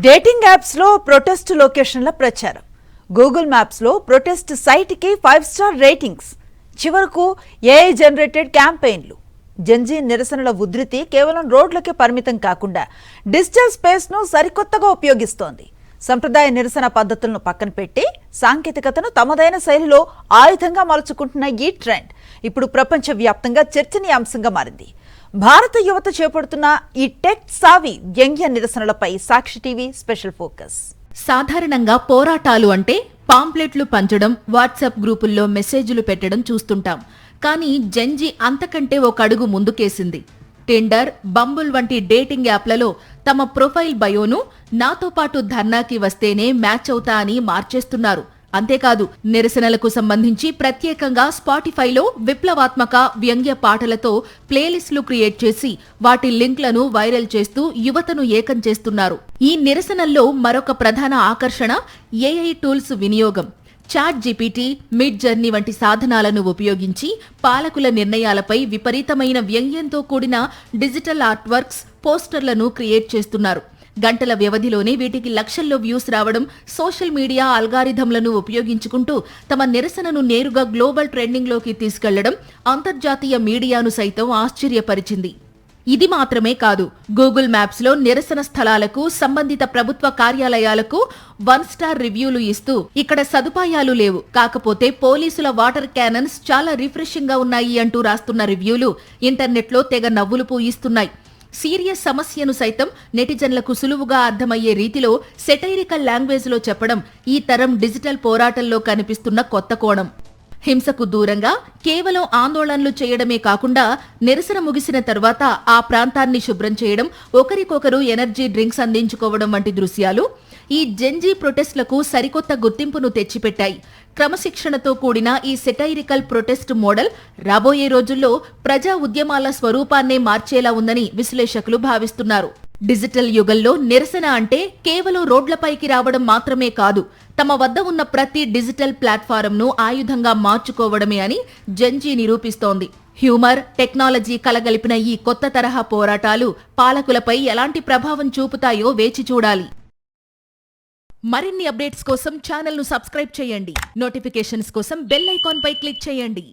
Dating apps లో protest లొకేషన్ల ప్రచారం. Google maps లో ప్రొటెస్ట్ సైట్ కి 5 స్టార్ రేటింగ్స్. చివరకు ఏఐ జనరేటెడ్ క్యాంపెయిన్లు. జంజీ నిరసనల ఉధృతి కేవలం రోడ్లకే పరిమితం కాకుండా డిజిటల్ స్పేస్ ను సరికొత్తగా ఉపయోగిస్తోంది. సంప్రదాయ నిరసన పద్ధతులను పక్కన పెట్టి సాంకేతికతను తమదైన శైలిలో ఆయుధంగా మలుచుకుంటున్న ఈ ట్రెండ్ ఇప్పుడు ప్రపంచవ్యాప్తంగా చర్చనీయాంశంగా మారింది. భారత యువత చేపడుతున్న ఈ టెక్ సావి వ్యంగ్య నిరసనలపై సాక్షి టీవీ స్పెషల్ ఫోకస్. సాధారణంగా పోరాటాలు అంటే పాంప్లెట్లు పంచడం, వాట్సాప్ గ్రూపుల్లో మెసేజ్లు పెట్టడం చూస్తుంటాం. కానీ జెన్జీ అంతకంటే ఒక అడుగు ముందుకేసింది. టిండర్, బంబుల్ వంటి డేటింగ్ యాప్లలో తమ ప్రొఫైల్ బయోను నాతో పాటు ధర్నాకి వస్తేనే మ్యాచ్ అవుతా అని మార్చేస్తున్నారు. అంతేకాదు, నిరసనలకు సంబంధించి ప్రత్యేకంగా స్పాటిఫైలో విప్లవాత్మక వ్యంగ్య పాటలతో ప్లేలిస్టులు క్రియేట్ చేసి వాటి లింక్లను వైరల్ చేస్తూ యువతను ఏకం చేస్తున్నారు. ఈ నిరసనల్లో మరొక ప్రధాన ఆకర్షణ ఏఐ టూల్స్ వినియోగం. చాట్ జీపీటీ, మిడ్ జర్నీ వంటి సాధనాలను ఉపయోగించి పాలకుల నిర్ణయాలపై విపరీతమైన వ్యంగ్యంతో కూడిన డిజిటల్ ఆర్ట్ వర్క్స్, పోస్టర్లను క్రియేట్ చేస్తున్నారు. గంటల వ్యవధిలోనే వీటికి లక్షల్లో వ్యూస్ రావడం, సోషల్ మీడియా అల్గారిథంలను ఉపయోగించుకుంటూ తమ నిరసనను నేరుగా గ్లోబల్ ట్రెండింగ్లోకి తీసుకెళ్లడం అంతర్జాతీయ మీడియాను సైతం ఆశ్చర్యపరిచింది. ఇది మాత్రమే కాదు, గూగుల్ మ్యాప్స్ లో నిరసన స్థలాలకు, సంబంధిత ప్రభుత్వ కార్యాలయాలకు 1 స్టార్ రివ్యూలు ఇస్తూ ఇక్కడ సదుపాయాలు లేవు, కాకపోతే పోలీసుల వాటర్ క్యానన్స్ చాలా రిఫ్రెషింగ్ గా ఉన్నాయి అంటూ రాస్తున్న రివ్యూలు ఇంటర్నెట్లో తెగ నవ్వులు పూయిస్తున్నాయి. సీరియస్ సమస్యను సైతం నెటిజన్లకు సులువుగా అర్థమయ్యే రీతిలో సెటైరికల్ లాంగ్వేజ్ లో చెప్పడం ఈ తరం డిజిటల్ పోరాటంలో కనిపిస్తున్న కొత్త కోణం. హింసకు దూరంగా కేవలం ఆందోళనలు చేయడమే కాకుండా నిరసన ముగిసిన తర్వాత ఆ ప్రాంతాన్ని శుభ్రం చేయడం, ఒకరికొకరు ఎనర్జీ డ్రింక్స్ అందించుకోవడం వంటి దృశ్యాలు ఈ జెన్జీ ప్రొటెస్ట్లకు సరికొత్త గుర్తింపును తెచ్చిపెట్టాయి. క్రమశిక్షణతో కూడిన ఈ సెటైరికల్ ప్రొటెస్ట్ మోడల్ రాబోయే రోజుల్లో ప్రజా ఉద్యమాల స్వరూపాన్నే మార్చేలా ఉందని విశ్లేషకులు భావిస్తున్నారు. డిజిటల్ యుగంలో నిరసన అంటే కేవలం రోడ్లపైకి రావడం మాత్రమే కాదు, తమ వద్ద ఉన్న ప్రతి డిజిటల్ ప్లాట్ఫారంను ఆయుధంగా మార్చుకోవడమే అని జెన్జీ నిరూపిస్తోంది. హ్యూమర్, టెక్నాలజీ కలగలిపిన ఈ కొత్త తరహా పోరాటాలు పాలకులపై ఎలాంటి ప్రభావం చూపుతాయో వేచి చూడాలి. మరిన్ని అప్డేట్స్ కోసం ఛానల్ను సబ్స్క్రైబ్ చేయండి. నోటిఫికేషన్స్ కోసం బెల్ ఐకాన్ పై క్లిక్ చేయండి.